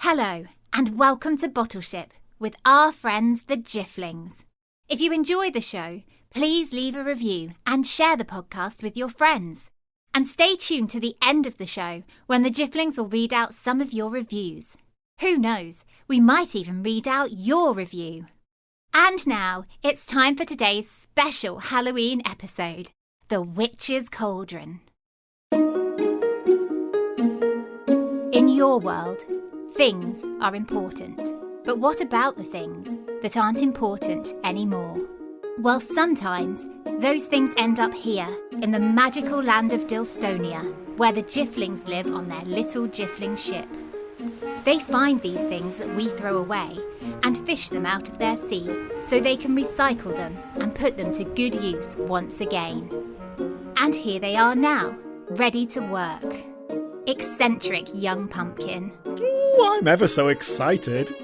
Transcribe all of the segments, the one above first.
Hello, and welcome to Bottleship with our friends the Jifflings. If you enjoy the show, please leave a review and share the podcast with your friends. And stay tuned to the end of the show when the Jifflings will read out some of your reviews. Who knows, we might even read out your review. And now, it's time for today's special Halloween episode, The Witch's Cauldron. In your world, things are important. But what about the things that aren't important anymore? Well, sometimes those things end up here in the magical land of Dilstonia, where the Jifflings live on their little Jiffling ship. They find these things that we throw away and fish them out of their sea so they can recycle them and put them to good use once again. And here they are now, ready to work. Eccentric young pumpkin. Ooh, I'm ever so excited.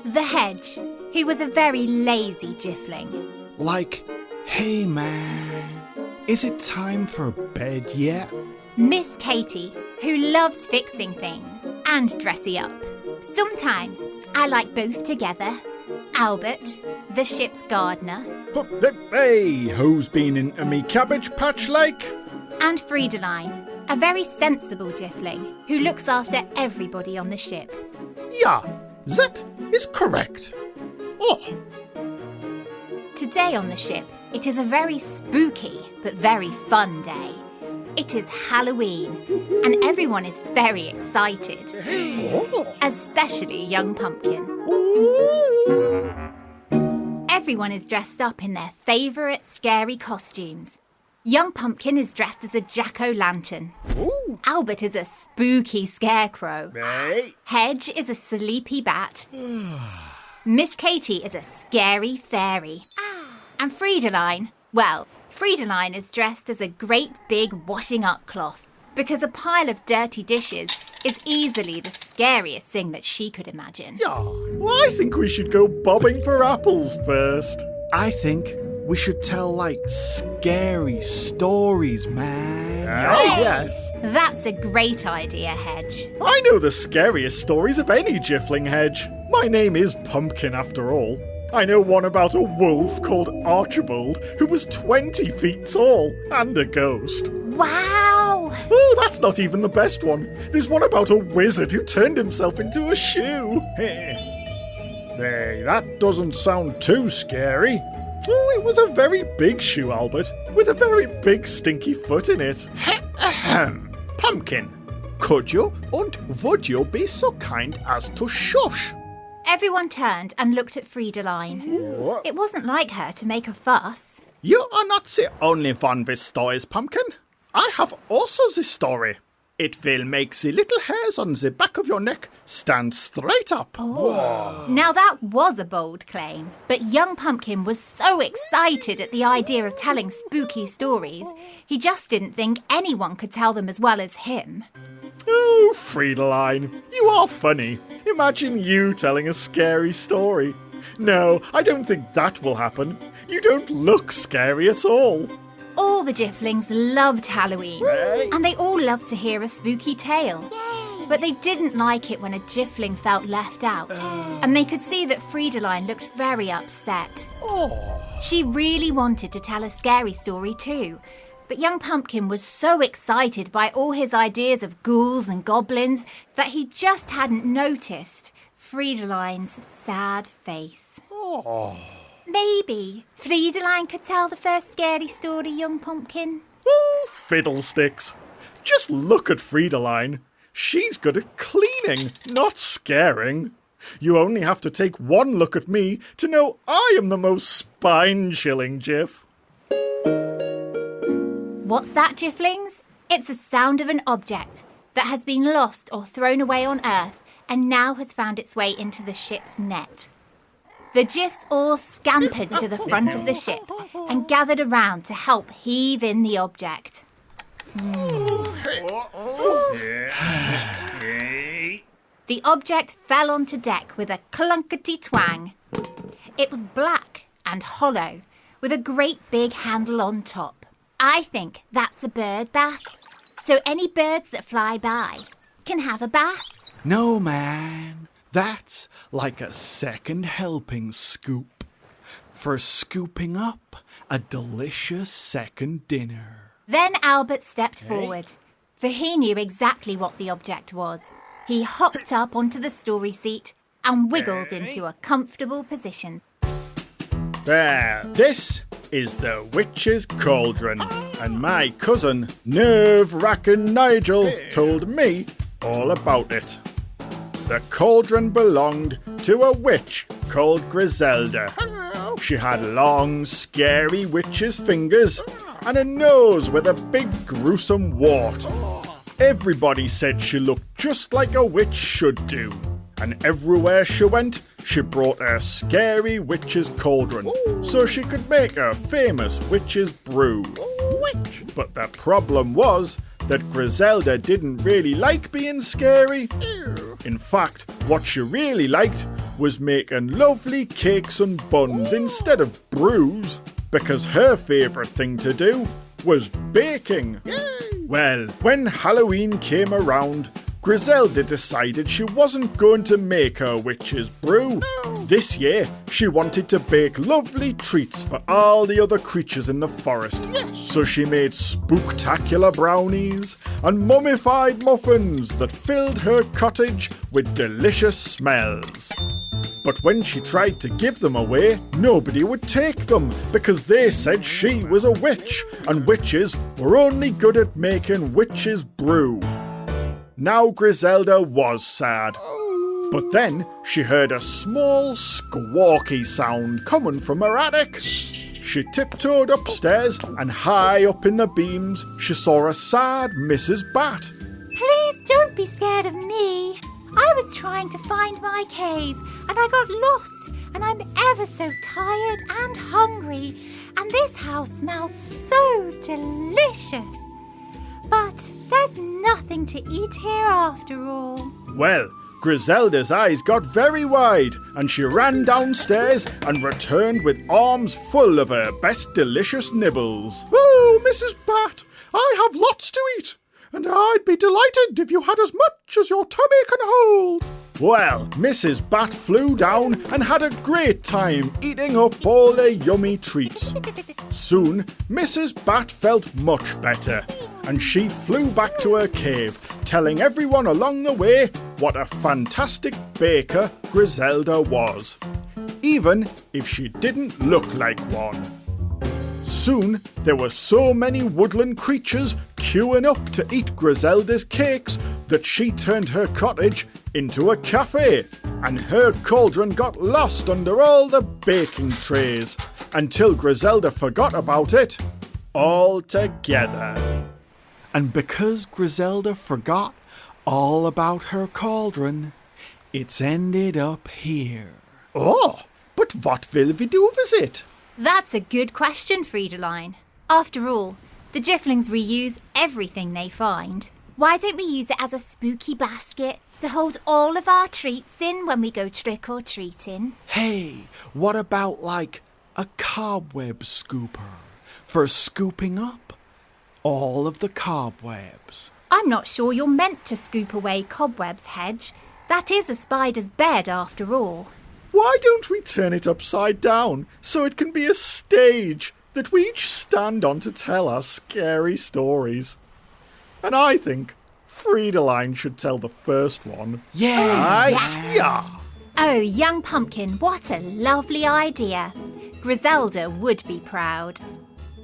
The hedge, who was a very lazy Jiffling. Like, hey man, is it time for bed yet? Miss Katie, who loves fixing things and dressing up. Sometimes I like both together. Albert, the ship's gardener. Hey, who's been into me cabbage patch like? And Friedeline, a very sensible Jiffling who looks after everybody on the ship. Yeah, that is correct. Oh. Today on the ship, it is a very spooky but very fun day. It is Halloween, and everyone is very excited. Especially young pumpkin. Everyone is dressed up in their favourite scary costumes. Young Pumpkin is dressed as a jack-o'-lantern. Ooh. Albert is a spooky scarecrow. Hey. Hedge is a sleepy bat. Miss Katie is a scary fairy. And Friedeline, well, Friedeline is dressed as a great big washing up cloth because a pile of dirty dishes is easily the scariest thing that she could imagine. Yeah, well, I think we should go bobbing for apples first. I think we should tell, scary stories, man. Oh, yes. That's a great idea, Hedge. I know the scariest stories of any Jiffling, Hedge. My name is Pumpkin, after all. I know one about a wolf called Archibald who was 20 feet tall and a ghost. Wow! Oh, that's not even the best one. There's one about a wizard who turned himself into a shoe. Hey, that doesn't sound too scary. Oh, it was a very big shoe, Albert, with a very big stinky foot in it. Pumpkin, could you and would you be so kind as to shush? Everyone turned and looked at Friedeline. It wasn't like her to make a fuss. You are not the only one with stories, Pumpkin. I have also the story. It will make the little hairs on the back of your neck stand straight up. Oh. Now that was a bold claim, but young Pumpkin was so excited at the idea of telling spooky stories, he just didn't think anyone could tell them as well as him. Oh, Friedeline, you are funny. Imagine you telling a scary story. No, I don't think that will happen. You don't look scary at all. All the Jifflings loved Halloween, Hey. and they all loved to hear a spooky tale. Yay. But they didn't like it when a Jiffling felt left out, and they could see that Friedeline looked very upset. Oh. She really wanted to tell a scary story too, but young Pumpkin was so excited by all his ideas of ghouls and goblins that he just hadn't noticed Friedeline's sad face. Oh. Maybe Friedeline could tell the first scary story, young Pumpkin. Oh, fiddlesticks. Just look at Friedeline. She's good at cleaning, not scaring. You only have to take one look at me to know I am the most spine-chilling Jiff. What's that, Jifflings? It's the sound of an object that has been lost or thrown away on Earth and now has found its way into the ship's net. The Jiffs all scampered to the front of the ship and gathered around to help heave in the object. The object fell onto deck with a clunkety twang. It was black and hollow, with a great big handle on top. I think that's a bird bath, so any birds that fly by can have a bath. No, man. That's like a second helping scoop for scooping up a delicious second dinner. Then Albert stepped forward, for he knew exactly what the object was. He hopped up onto the story seat and wiggled into a comfortable position. There, this is the Witch's Cauldron, and my cousin, nerve-wracking Nigel, told me all about it. The cauldron belonged to a witch called Griselda. She had long, scary witch's fingers and a nose with a big, gruesome wart. Everybody said she looked just like a witch should do, and everywhere she went, she brought a scary witch's cauldron so she could make a famous witch's brew. But the problem was that Griselda didn't really like being scary. In fact, what she really liked was making lovely cakes and buns instead of brews, because her favourite thing to do was baking. Well, when Halloween came around, Griselda decided she wasn't going to make her witch's brew. This year, she wanted to bake lovely treats for all the other creatures in the forest. So she made spooktacular brownies and mummified muffins that filled her cottage with delicious smells. But when she tried to give them away, nobody would take them because they said she was a witch and witches were only good at making witch's brew. Now Griselda was sad, but then she heard a small squawky sound coming from her attic. She tiptoed upstairs and high up in the beams she saw a sad Mrs. Bat. Please don't be scared of me. I was trying to find my cave and I got lost and I'm ever so tired and hungry and this house smells so delicious. But there's nothing to eat here after all. Well, Griselda's eyes got very wide and she ran downstairs and returned with arms full of her best delicious nibbles. Oh, Mrs. Bat, I have lots to eat, and I'd be delighted if you had as much as your tummy can hold. Well, Mrs. Bat flew down and had a great time eating up all the yummy treats. Soon, Mrs. Bat felt much better, and she flew back to her cave, telling everyone along the way what a fantastic baker Griselda was, even if she didn't look like one. Soon, there were so many woodland creatures queuing up to eat Griselda's cakes that she turned her cottage into a cafe, and her cauldron got lost under all the baking trays until Griselda forgot about it altogether. And because Griselda forgot all about her cauldron, it's ended up here. Oh, but what will we do with it? That's a good question, Friedeline. After all, the Jifflings reuse everything they find. Why don't we use it as a spooky basket to hold all of our treats in when we go trick-or-treating? Hey, what about like a cobweb scooper for scooping up all of the cobwebs? I'm not sure you're meant to scoop away cobwebs, Hedge. That is a spider's bed after all. Why don't we turn it upside down so it can be a stage that we each stand on to tell our scary stories? And I think Friedeline should tell the first one. Yeah. Oh, young pumpkin, what a lovely idea. Griselda would be proud.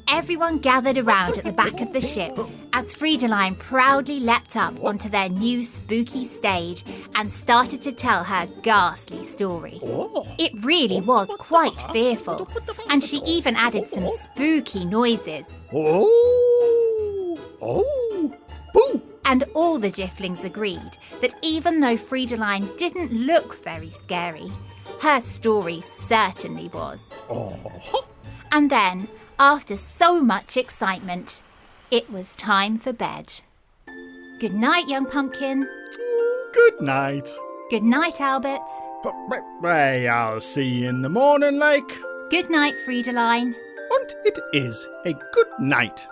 Everyone gathered around at the back of the ship as Friedeline proudly leapt up onto their new spooky stage and started to tell her ghastly story. It really was quite fearful, and she even added some spooky noises. Boo! And all the Jifflings agreed that even though Friedeline didn't look very scary, her story certainly was. And then, after so much excitement, it was time for bed. Good night, young pumpkin. Good night. Good night, Albert. Hey, I'll see you in the morning, like. Good night, Friedeline. And it is a good night.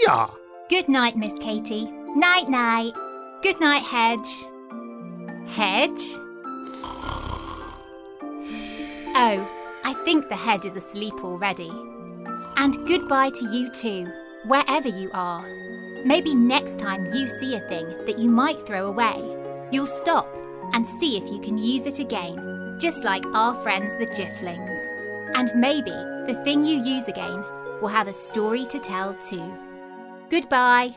Yeah. Good night, Miss Katie. Night-night. Good night, Hedge. Hedge? Oh, I think the hedge is asleep already. And goodbye to you too, wherever you are. Maybe next time you see a thing that you might throw away, you'll stop and see if you can use it again, just like our friends the Jifflings. And maybe the thing you use again will have a story to tell too. Goodbye.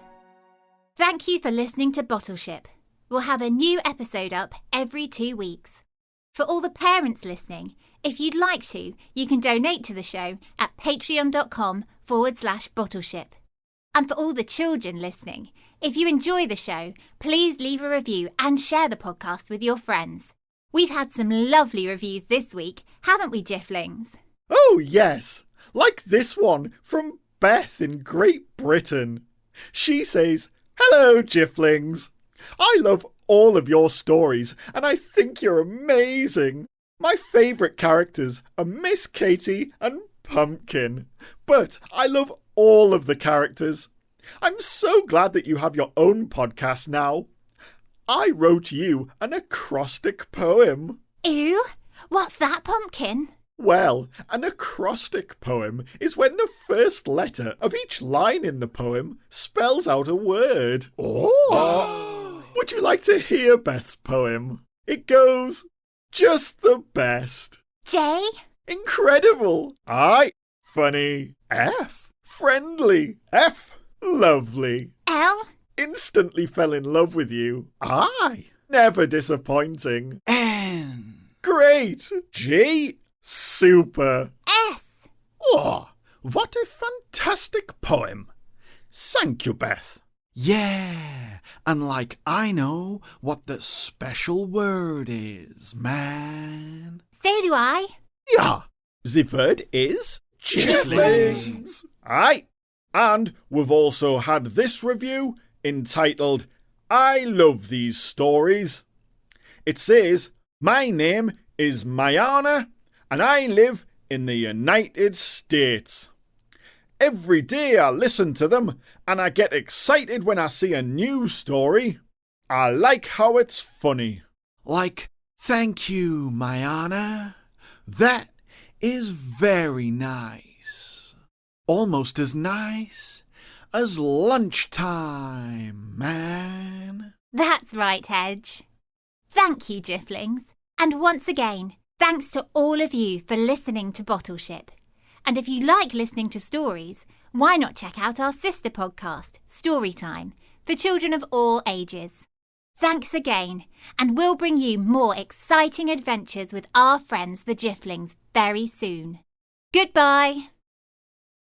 Thank you for listening to Bottleship. We'll have a new episode up every 2 weeks. For all the parents listening, if you'd like to, you can donate to the show at patreon.com/Bottleship. And for all the children listening, if you enjoy the show, please leave a review and share the podcast with your friends. We've had some lovely reviews this week, haven't we, Jifflings? Oh, yes. Like this one from Beth in Great Britain. She says, "Hello, Jifflings. I love all of your stories, and I think you're amazing. My favourite characters are Miss Katie and Pumpkin, but I love all of the characters. I'm so glad that you have your own podcast now. I wrote you an acrostic poem." Ew, what's that, Pumpkin? Well, an acrostic poem is when the first letter of each line in the poem spells out a word. Oh! Would you like to hear Beth's poem? It goes, "Just the best." J? Incredible. I, funny. F, friendly. F, lovely. L? Instantly fell in love with you. I, never disappointing. N, great. G, super. S? Oh, what a fantastic poem. Thank you, Beth. Yeah, and like I know what the special word is, man. So do I. Yeah, the word is Jifflings. Aye, and we've also had this review entitled, "I love these stories." It says, "My name is Mayana, and I live in the United States. Every day I listen to them, and I get excited when I see a new story. I like how it's funny." Like, "Thank you, Mayana. That is very nice. Almost as nice as lunchtime, man." That's right, Hedge. Thank you, Jifflings. And once again, thanks to all of you for listening to Bottleship. And if you like listening to stories, why not check out our sister podcast, Storytime, for children of all ages. Thanks again, and we'll bring you more exciting adventures with our friends the Jifflings very soon. Goodbye.